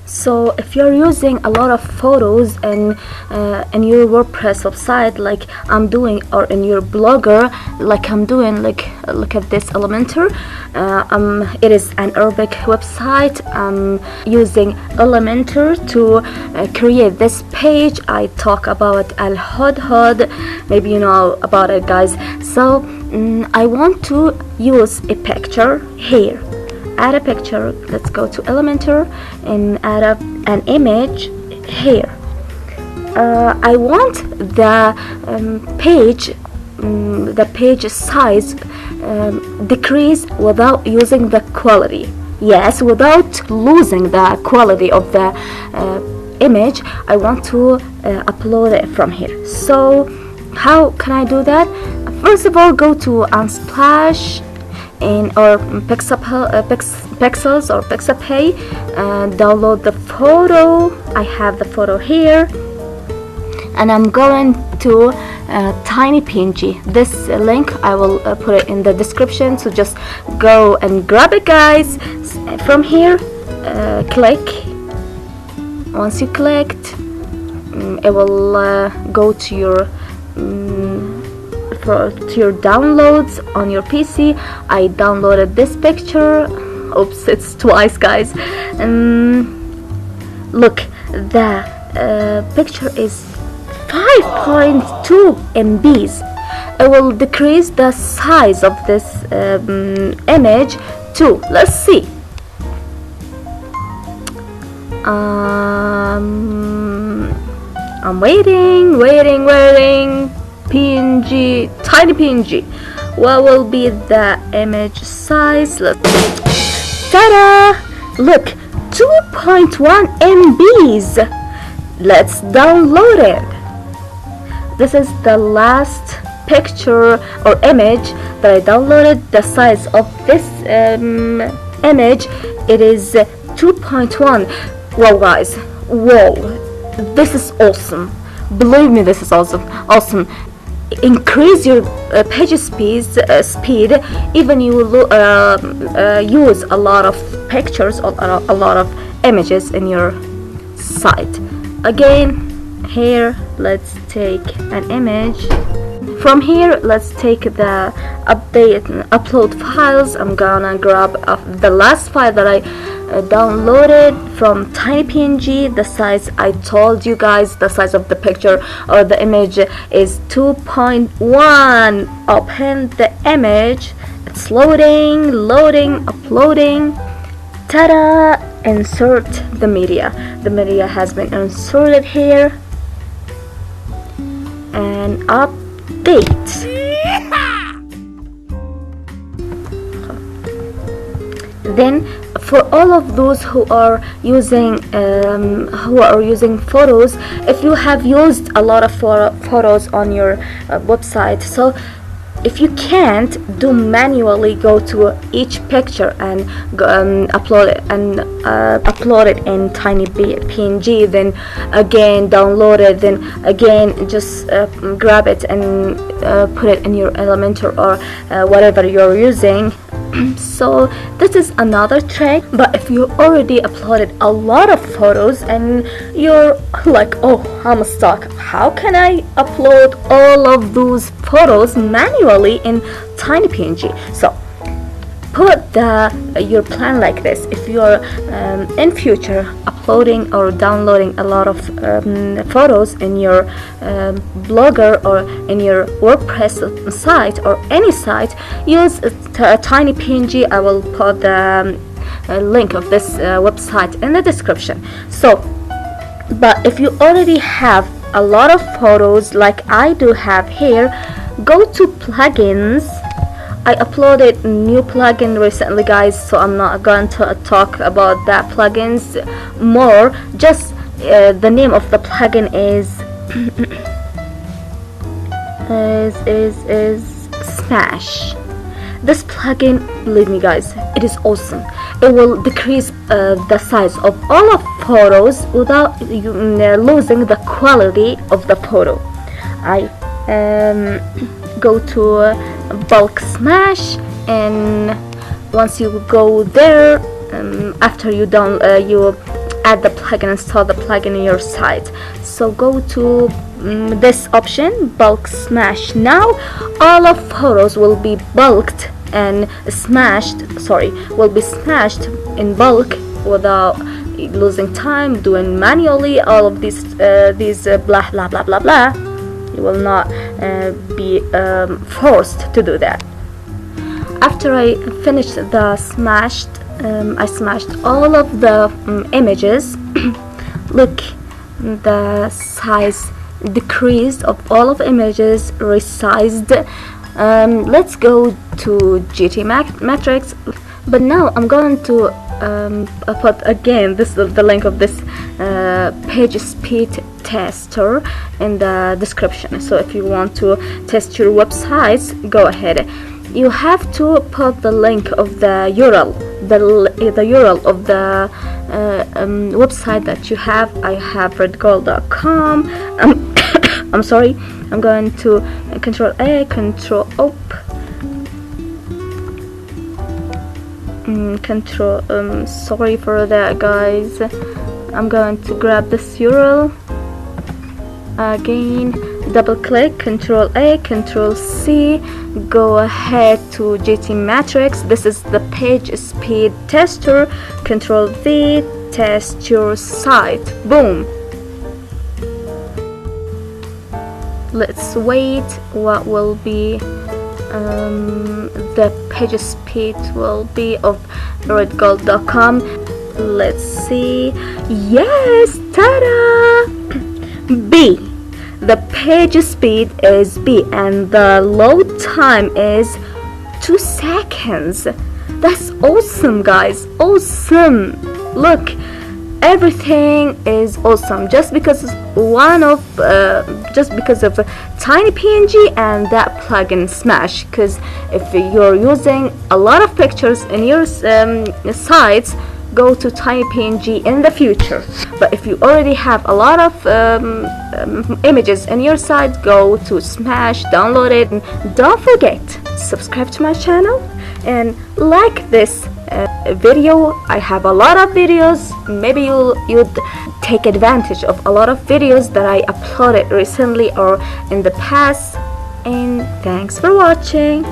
So if you're using a lot of photos in your WordPress website, like I'm doing, or in your blogger, like I'm doing, like look at this Elementor. It is an Arabic website. I'm using Elementor to create this page. I talk about Al Hudhud, maybe you know about it, guys. So I want to use a picture here. Add a picture. Let's go to Elementor and add up an image here. I want the page size decrease without using the quality. Yes, without losing the quality of the image. I want to upload it from here. So how can I do that? First of all, go to Unsplash or Pixels or Pixabay, download the photo. I have the photo here, and I'm going to TinyPNG. This link I will put it in the description, so just go and grab it, guys. From here, click. Once you clicked, it will go to your downloads on your PC. I downloaded this picture. Oops, it's twice, guys. Look, the picture is 5.2 MBs. It will decrease the size of this image too. Let's see. I'm waiting. PNG, tiny PNG. What will be the image size? Ta-da! Look, 2.1 MBs. Let's download it. This is the last picture or image that I downloaded. The size of this image, it is 2.1. Wow, guys, whoa, this is awesome. Believe me, this is awesome. Increase your page speed. Even you will use a lot of pictures or a lot of images in your site. Again, here let's take an image. From here, let's take the upload files. I'm gonna grab the last file that I downloaded from TinyPNG. The size, I told you guys, the size of the picture or the image is 2.1. Open the image. It's loading, uploading. Ta-da! Insert the media. The media has been inserted here. And update. Then for all of those who are using photos, if you have used a lot of photos on your website, so if you can't do manually, go to each picture and upload it in TinyPNG, then again download it, then again just grab it and put it in your Elementor or whatever you're using. So this is another trick. But if you already uploaded a lot of photos and you're like, oh, I'm stuck, how can I upload all of those photos manually in TinyPNG? So put your plan like this. If you're in future uploading or downloading a lot of photos in your blogger or in your WordPress site or any site, use TinyPNG. I will put the link of this website in the description. So, but if you already have a lot of photos like I do have here, go to plugins. I uploaded a new plugin recently, guys, so I'm not going to talk about that plugins more. Just the name of the plugin is Smash. This plugin, believe me, guys, it is awesome. It will decrease the size of all of photos without losing the quality of the photo. I go to bulk smash, and once you go there, after you add the plugin, install the plugin in your site. So go to this option, bulk smash. Now all of photos will be bulked and smashed, will be smashed in bulk without losing time doing manually all of these blah blah blah blah blah. You will not be forced to do that. After I finished the smashed, I smashed all of the images. Look, the size decreased of all of images, resized. Let's go to GT Matrix, but now I'm going to put again the link of this page speed tester in the description. So if you want to test your websites, go ahead. You have to put the link of the URL, the URL of the website that you have. I have redgold.com. I'm sorry. I'm going to Control A, Control Op, Control. Sorry for that, guys. I'm going to grab this URL again. Double click, Control A, Control C, go ahead to GT Matrix. This is the page speed tester. Control V, test your site. Boom. Let's wait. What will be the page speed will be of redgold.com. Let's see. Yes, ta-da! B. The page speed is B and the load time is 2 seconds. That's awesome, guys. Awesome. Look, everything is awesome just because of a tiny PNG and that plugin smash. Because if you're using a lot of pictures in your sites, go to tiny PNG in the future. But if you already have a lot of images in your site, go to smash, download it, and don't forget subscribe to my channel and like this video. I have a lot of videos. Maybe you'd take advantage of a lot of videos that I uploaded recently or in the past. And thanks for watching.